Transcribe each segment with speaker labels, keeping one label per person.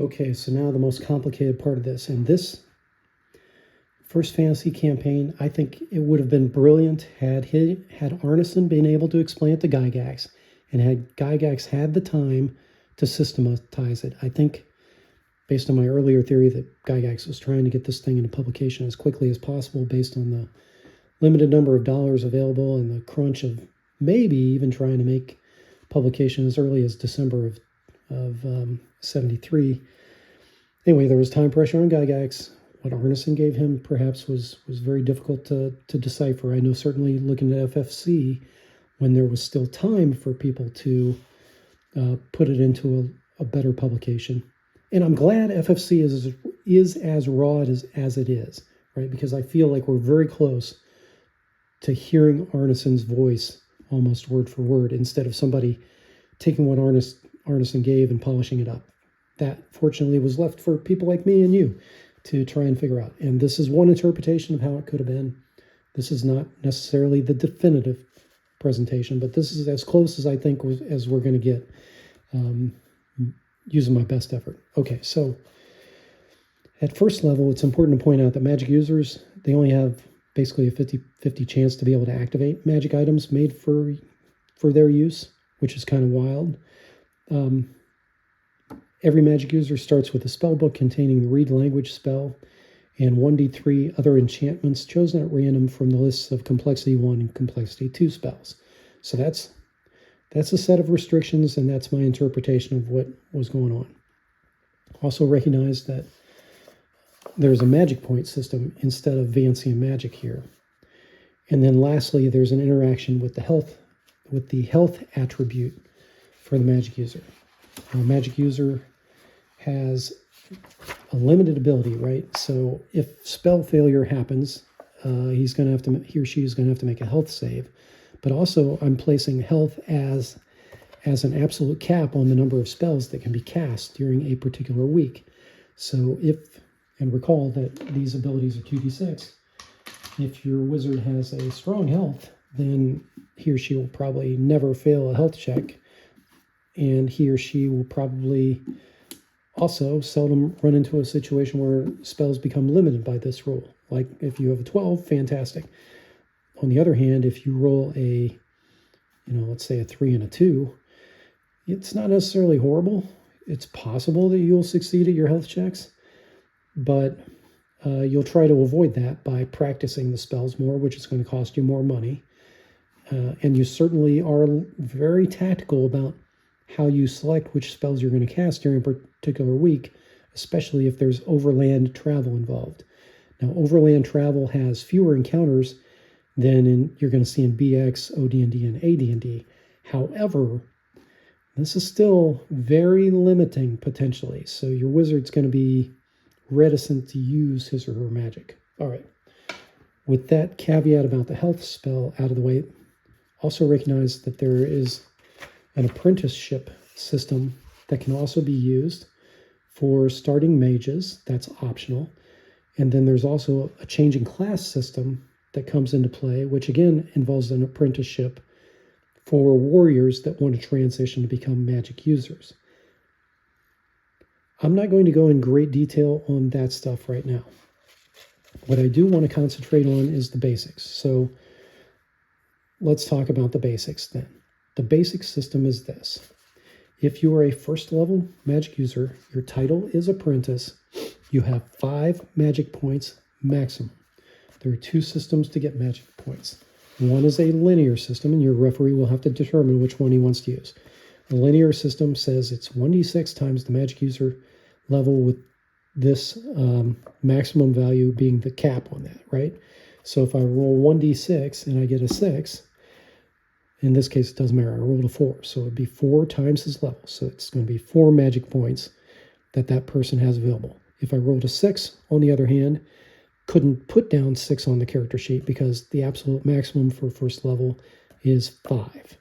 Speaker 1: Okay, so now the most complicated part of this. And this first fantasy campaign, I think it would have been brilliant had Arneson been able to explain it to Gygax, and had Gygax had the time to systematize it. I think, based on my earlier theory, that Gygax was trying to get this thing into publication as quickly as possible based on the limited number of dollars available and the crunch of maybe even trying to make publication as early as December of 73. Anyway, there was time pressure on Gygax. What Arneson gave him perhaps was very difficult to decipher. I know certainly looking at FFC, when there was still time for people to put it into a better publication. And I'm glad FFC is as raw as it is, right? Because I feel like we're very close to hearing Arneson's voice almost word for word, instead of somebody taking what Arneson gave and polishing it up. That, fortunately, was left for people like me and you to try and figure out. And this is one interpretation of how it could have been. This is not necessarily the definitive presentation, but this is as close as I think as we're going to get, using my best effort. Okay, so at first level, it's important to point out that magic users, they only have basically a 50-50 chance to be able to activate magic items made for their use, which is kind of wild. Every magic user starts with a spell book containing the read language spell and 1d3 other enchantments chosen at random from the lists of complexity 1 and complexity 2 spells. So that's a set of restrictions, and that's my interpretation of what was going on. Also recognize that there's a magic point system instead of Vancian magic here. And then lastly, there's an interaction with the health attribute for the magic user. A magic user has a limited ability, right? So if spell failure happens, he or she is going to have to make a health save. But also, I'm placing health as an absolute cap on the number of spells that can be cast during a particular week. So and recall that these abilities are 2d6. If your wizard has a strong health, then he or she will probably never fail a health check, and he or she will probably also seldom run into a situation where spells become limited by this rule. Like if you have a 12, fantastic. On the other hand, if you roll let's say a 3 and a 2, it's not necessarily horrible. It's possible that you'll succeed at your health checks, but you'll try to avoid that by practicing the spells more, which is going to cost you more money. And you certainly are very tactical about how you select which spells you're going to cast during a particular week, especially if there's overland travel involved. Now, overland travel has fewer encounters than you're going to see in BX, OD&D, and AD&D. However, this is still very limiting potentially, so your wizard's going to be reticent to use his or her magic. All right. With that caveat about the health spell out of the way, also recognize that there is an apprenticeship system that can also be used for starting mages. That's optional. And then there's also a changing class system that comes into play, which again involves an apprenticeship for warriors that want to transition to become magic users. I'm not going to go in great detail on that stuff right now. What I do want to concentrate on is the basics. So let's talk about the basics then. The basic system is this. If you are a first level magic user, your title is apprentice. You have 5 magic points maximum. There are 2 systems to get magic points. One is a linear system, and your referee will have to determine which one he wants to use. The linear system says it's 1d6 times the magic user level, with this maximum value being the cap on that, right? So if I roll 1d6 and I get a 6, in this case, it doesn't matter. I rolled a 4, so it would be 4 times his level. So it's going to be 4 magic points that person has available. If I rolled a 6, on the other hand, couldn't put down 6 on the character sheet because the absolute maximum for first level is 5.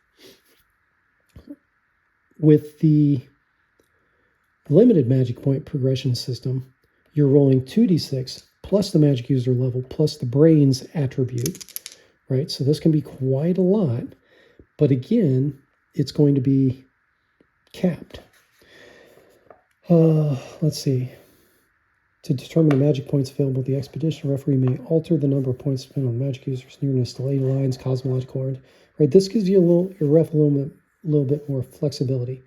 Speaker 1: With the limited magic point progression system, you're rolling 2d6 plus the magic user level plus the brains attribute, right? So this can be quite a lot, but again, it's going to be capped. Let's see. To determine the magic points available, the expedition referee may alter the number of points depending on the magic user's nearness to ley lines, cosmological order. Right, this gives you a little bit more flexibility.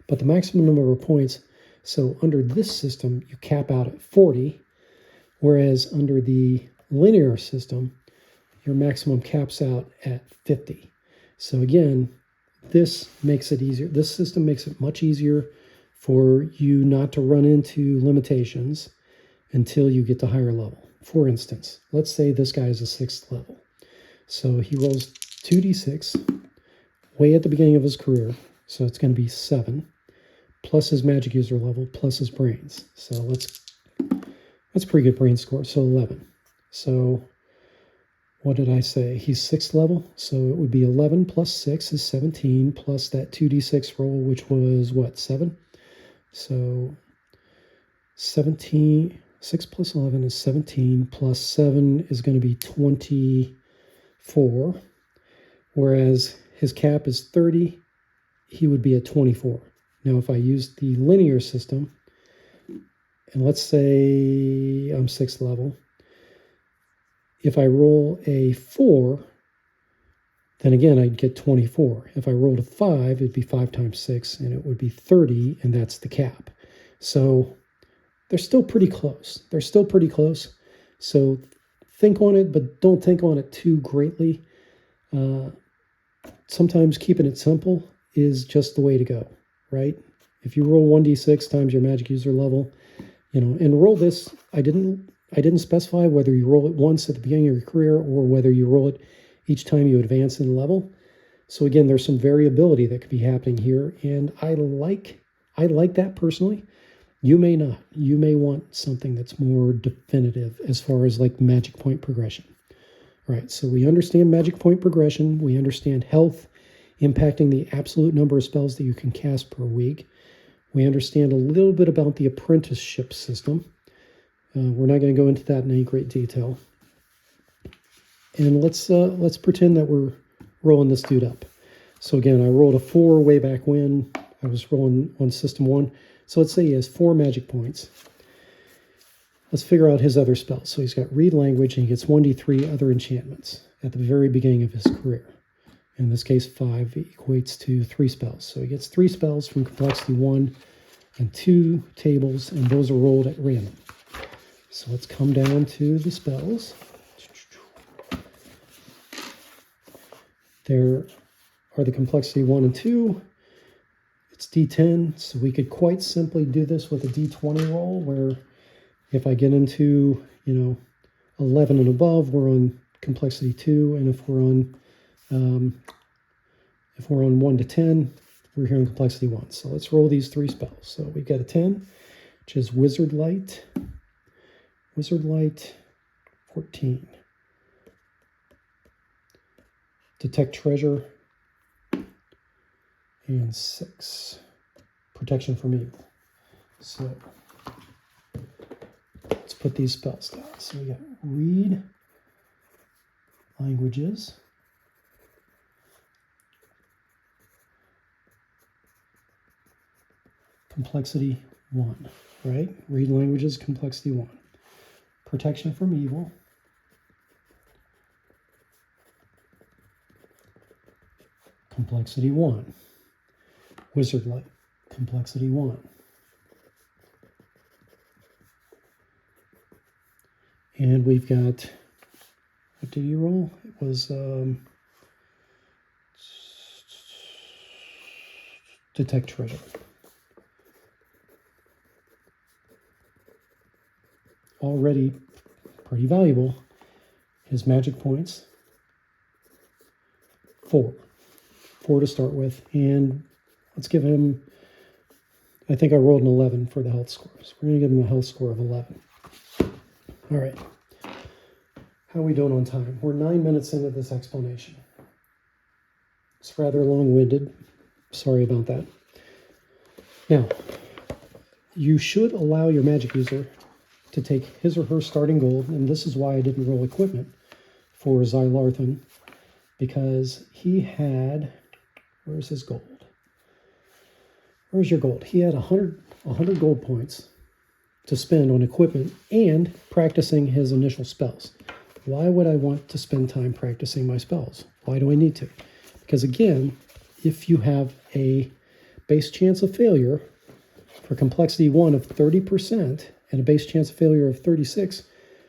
Speaker 1: But the maximum number of points, so under this system, you cap out at 40, whereas under the linear system, your maximum caps out at 50. So again, this makes it easier. This system makes it much easier for you not to run into limitations until you get to higher level. For instance, let's say this guy is a 6th level. So he rolls 2d6 way at the beginning of his career. So it's going to be 7 plus his magic user level plus his brains. So that's a pretty good brain score. So 11. So what did I say? He's 6th level. So it would be 11 plus 6 is 17 plus that 2d6 roll, which was what, 7? So 17... 6 plus 11 is 17, plus 7 is going to be 24, whereas his cap is 30, he would be at 24. Now, if I use the linear system, and let's say I'm 6th level, if I roll a 4, then again, I'd get 24. If I rolled a 5, it'd be 5 times 6, and it would be 30, and that's the cap. So they're still pretty close. So think on it, but don't think on it too greatly. Sometimes keeping it simple is just the way to go, right? If you roll 1d6 times your magic user level, and roll this, I didn't specify whether you roll it once at the beginning of your career or whether you roll it each time you advance in the level. So again, there's some variability that could be happening here, and I like that personally. You may not. You may want something that's more definitive as far as like magic point progression. All right, so we understand magic point progression. We understand health impacting the absolute number of spells that you can cast per week. We understand a little bit about the apprenticeship system. We're not going to go into that in any great detail. And let's pretend that we're rolling this dude up. So again, I rolled a 4 way back when I was rolling on System 1. So let's say he has 4 magic points. Let's figure out his other spells. So he's got Read Language, and he gets 1d3 other enchantments at the very beginning of his career. In this case, 5 equates to 3 spells. So he gets 3 spells from Complexity 1 and 2 tables, and those are rolled at random. So let's come down to the spells. There are the Complexity 1 and 2. It's D10, so we could quite simply do this with a D20 roll, where if I get into, 11 and above, we're on Complexity 2, and if we're on 1 to 10, we're here in Complexity 1. So let's roll these 3 spells. So we've got a 10, which is Wizard Light, 14. Detect Treasure, and 6. Protection from Evil. So let's put these spells down. So we got Read Languages, Complexity 1, right? Read Languages, Complexity 1. Protection from Evil, Complexity 1. Wizard Light, Complexity 1. And we've got, what did you roll? It was Detect Treasure. Already pretty valuable. His magic points, 4 to start with, and let's give him, I think I rolled an 11 for the health score, so we're going to give him a health score of 11. All right, how are we doing on time? We're 9 minutes into this explanation. It's rather long-winded, sorry about that. Now, you should allow your magic user to take his or her starting gold, and this is why I didn't roll equipment for Xylarthan, because he had, where's his gold? Where's your gold? He had 100 gold points to spend on equipment and practicing his initial spells. Why would I want to spend time practicing my spells? Why do I need to? Because again, if you have a base chance of failure for complexity 1 of 30% and a base chance of failure of 36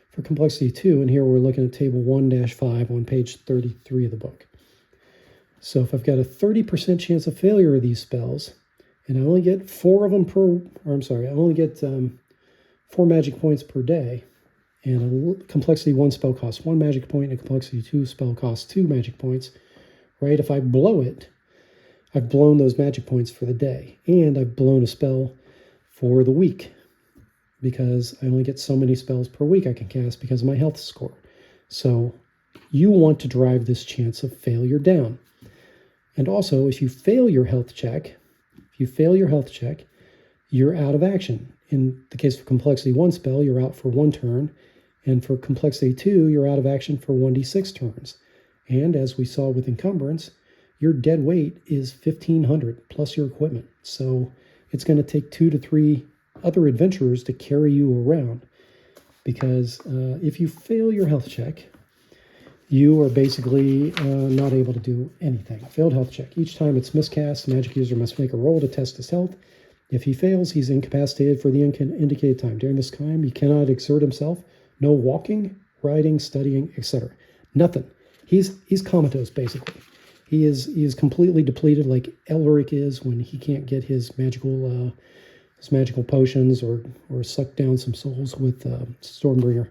Speaker 1: for complexity 2, and here we're looking at table 1-5 on page 33 of the book. So if I've got a 30% chance of failure of these spells, and I only get 4 of them I only get 4 magic points per day, and a complexity 1 spell costs 1 magic point, and a complexity 2 spell costs 2 magic points, right? If I blow it, I've blown those magic points for the day, and I've blown a spell for the week, because I only get so many spells per week I can cast because of my health score. So you want to drive this chance of failure down. And also, if you fail your health check, you're out of action. In the case of complexity 1 spell, you're out for 1 turn, and for complexity 2, you're out of action for 1d6 turns. And as we saw with encumbrance, your dead weight is 1,500 plus your equipment. So it's going to take 2 to 3 other adventurers to carry you around, because if you fail your health check, you are basically not able to do anything. Failed health check. Each time it's miscast, the magic user must make a roll to test his health. If he fails, he's incapacitated for the indicated time. During this time, he cannot exert himself. No walking, riding, studying, etc. Nothing. He's comatose, basically. He is completely depleted, like Elric is when he can't get his magical potions or suck down some souls with Stormbringer.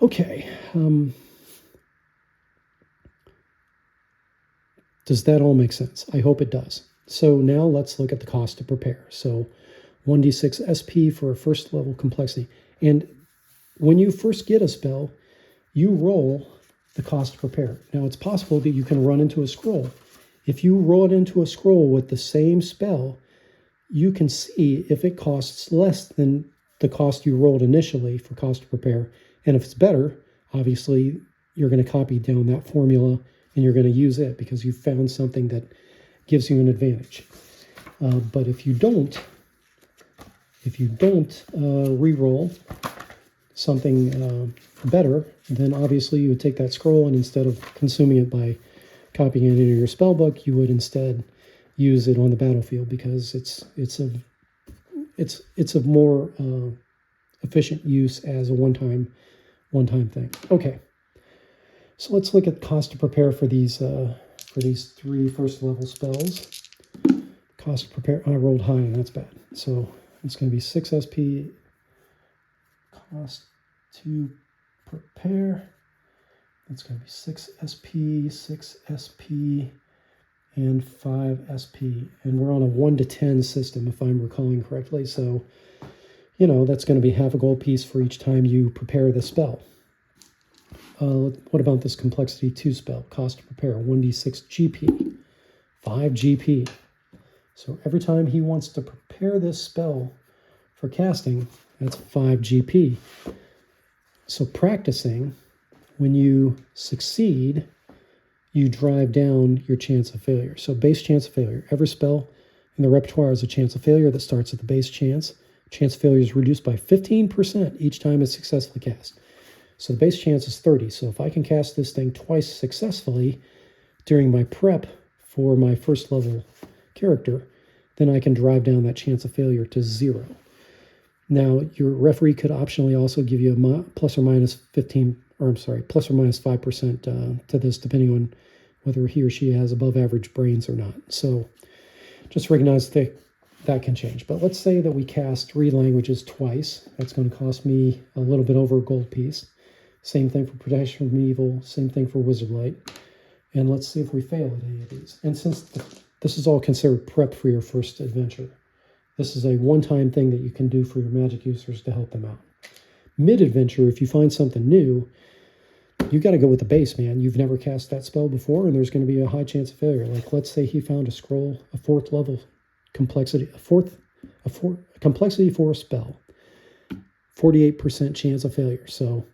Speaker 1: Okay. Does that all make sense? I hope it does. So now let's look at the cost to prepare. So 1d6 SP for a first level complexity. And when you first get a spell, you roll the cost to prepare. Now it's possible that you can run into a scroll. If you roll it into a scroll with the same spell, you can see if it costs less than the cost you rolled initially for cost to prepare. And if it's better, obviously you're going to copy down that formula and you're going to use it because you found something that gives you an advantage. But if you don't re-roll something better, then obviously you would take that scroll, and instead of consuming it by copying it into your spell book, you would instead use it on the battlefield, because it's a more efficient use as a one-time thing. Okay, so let's look at the cost to prepare for these 3 first level spells. Cost to prepare. I rolled high, and that's bad. So it's going to be 6 SP. Cost to prepare. It's going to be 6 SP, 6 SP, and 5 SP. And we're on a 1 to 10 system, if I'm recalling correctly. So, that's going to be half a gold piece for each time you prepare the spell. What about this complexity 2 spell? Cost to prepare, 1d6 GP, 5 GP. So every time he wants to prepare this spell for casting, that's 5 GP. So practicing, when you succeed, you drive down your chance of failure. So base chance of failure. Every spell in the repertoire has a chance of failure that starts at the base chance. Chance of failure is reduced by 15% each time it's successfully cast. So the base chance is 30. So if I can cast this thing twice successfully during my prep for my first level character, then I can drive down that chance of failure to 0. Now, your referee could optionally also give you a plus or minus 5% to this, depending on whether he or she has above average brains or not. So just recognize that can change. But let's say that we cast read languages twice. That's going to cost me a little bit over a gold piece. Same thing for protection from evil. Same thing for wizard light. And let's see if we fail at any of these. And since this is all considered prep for your first adventure, this is a one-time thing that you can do for your magic users to help them out. Mid-adventure, if you find something new, you got to go with the base, man. You've never cast that spell before, and there's going to be a high chance of failure. Like, let's say he found a scroll, a 4th level complexity, a complexity 4 spell, 48% chance of failure. So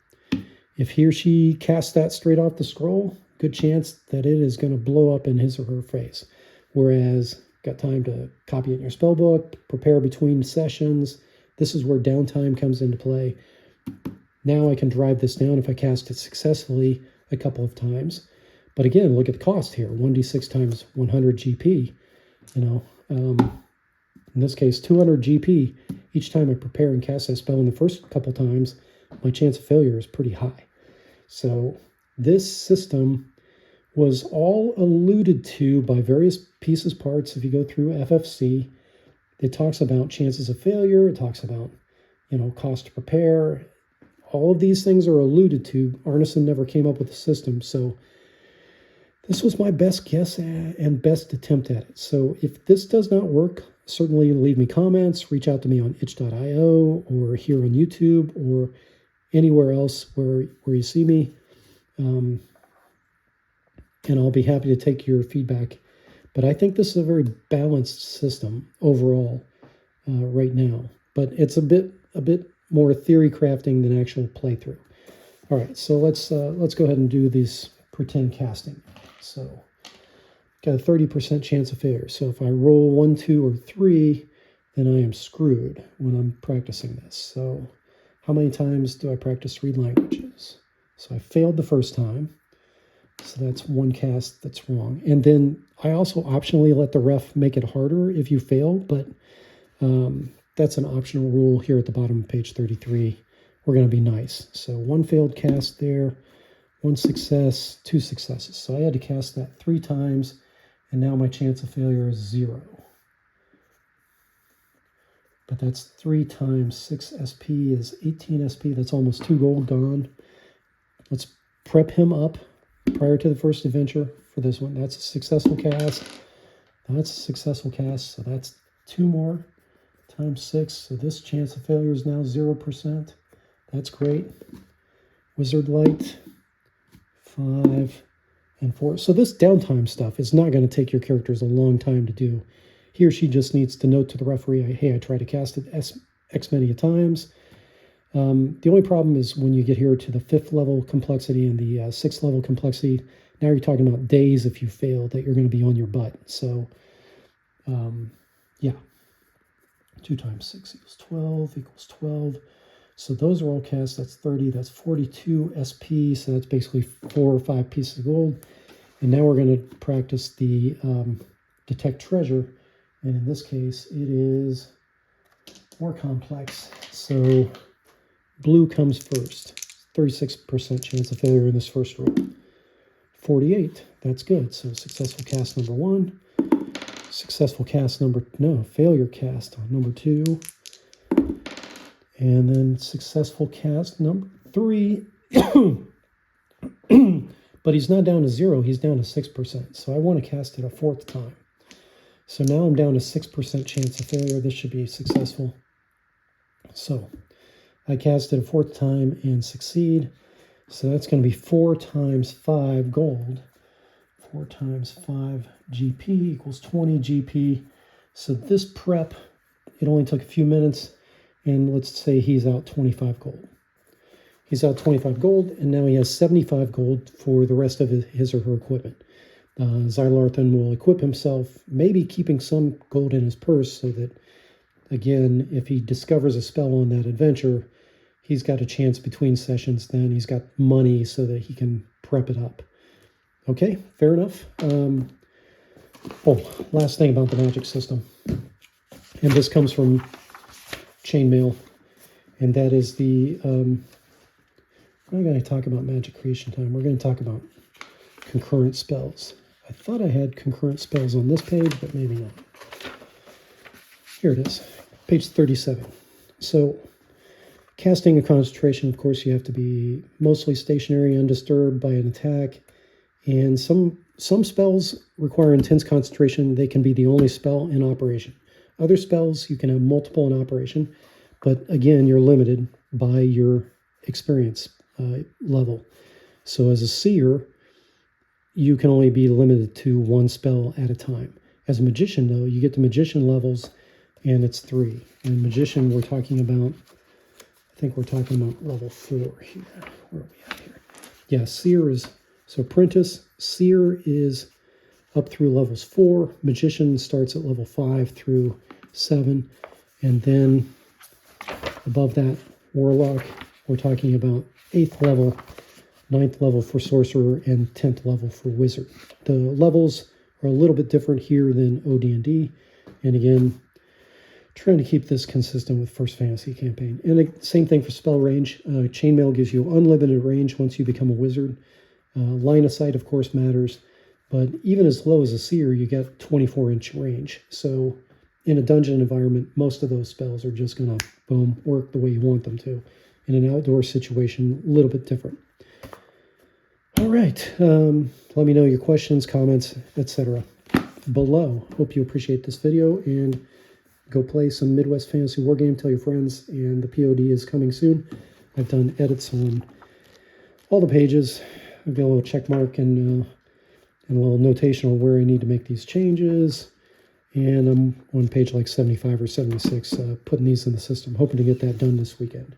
Speaker 1: if he or she casts that straight off the scroll, good chance that it is going to blow up in his or her face. Whereas got time to copy it in your spell book, prepare between sessions. This is where downtime comes into play. Now I can drive this down if I cast it successfully a couple of times. But again, look at the cost here, 1d6 times 100 GP. In this case, 200 GP. Each time I prepare and cast that spell in the first couple times, my chance of failure is pretty high. So this system was all alluded to by various pieces, parts. If you go through FFC, it talks about chances of failure. It talks about, cost to prepare. All of these things are alluded to. Arneson never came up with a system. So this was my best guess and best attempt at it. So if this does not work, certainly leave me comments, reach out to me on itch.io or here on YouTube or anywhere else where you see me. And I'll be happy to take your feedback. But I think this is a very balanced system overall right now. But it's a bit more theory crafting than actual playthrough. All right, so let's go ahead and do these pretend casting. So got a 30% chance of failure. So if I roll 1, 2, or 3, then I am screwed when I'm practicing this. So how many times do I practice read languages? So I failed the first time. So that's one cast that's wrong. And then I also optionally let the ref make it harder if you fail, but that's an optional rule here at the bottom of page 33. We're going to be nice. So one failed cast there, 1 success, 2 successes. So I had to cast that 3 times, and now my chance of failure is 0. But that's 3 times 6 SP is 18 SP. That's almost 2 gold gone. Let's prep him up prior to the first adventure for this one. That's a successful cast. That's a successful cast. So that's 2 more times 6. So this chance of failure is now 0%. That's great. Wizard Light, 5 and 4. So this downtime stuff is not going to take your characters a long time to do. He or she just needs to note to the referee, hey, I tried to cast it X many times. The only problem is when you get here to the 5th level complexity and the 6th level complexity, now you're talking about days if you fail that you're going to be on your butt. So, yeah. 2 times 6 equals 12 equals 12. So those are all cast. That's 30. That's 42 SP. So that's basically 4 or 5 pieces of gold. And now we're going to practice the detect treasure. And in this case, it is more complex. So blue comes first. 36% chance of failure in this first roll. 48. That's good. So successful cast number 1. Successful cast failure cast on number 2. And then successful cast number 3. But he's not down to 0. He's down to 6%. So I want to cast it a 4th time. So now I'm down to 6% chance of failure. This should be successful. So I cast it a 4th time and succeed. So that's going to be 4 times 5 gold. 4 times 5 GP equals 20 GP. So this prep, it only took a few minutes. And let's say he's out 25 gold. He's out 25 gold, and now he has 75 gold for the rest of his or her equipment. Xylarthan will equip himself, maybe keeping some gold in his purse so that, again, if he discovers a spell on that adventure, he's got a chance between sessions then. He's got money so that he can prep it up. Okay, fair enough. Last thing about the magic system. And this comes from Chainmail, and that is the we're not going to talk about magic creation time. We're going to talk about concurrent spells. I thought I had concurrent spells on this page, but maybe not. Here it is, page 37. So casting a concentration, of course, you have to be mostly stationary, undisturbed by an attack, and some spells require intense concentration. They can be the only spell in operation. Other spells, you can have multiple in operation, but again, you're limited by your experience level. So as a seer, you can only be limited to 1 spell at a time. As a magician, though, you get to magician levels, and it's 3. And magician, I think we're talking about level 4 here. Where are we at here? Yeah, seer is, so apprentice, seer is up through levels 4. Magician starts at level 5 through 7. And then above that, Warlock, we're talking about 8th level, 9th level for Sorcerer, and 10th level for Wizard. The levels are a little bit different here than OD&D. And again, trying to keep this consistent with First Fantasy campaign. And the same thing for spell range. Chainmail gives you unlimited range once you become a wizard. Line of sight, of course, matters. But even as low as a seer, you get 24-inch range. So in a dungeon environment, most of those spells are just going to, boom, work the way you want them to. In an outdoor situation, a little bit different. All right. Let me know your questions, comments, etc. below. Hope you appreciate this video, and go play some Midwest Fantasy Wargame. Tell your friends, and the POD is coming soon. I've done edits on all the pages. I've got a little check mark and a little notation on where I need to make these changes. And I'm on page like 75 or 76 putting these in the system. Hoping to get that done this weekend.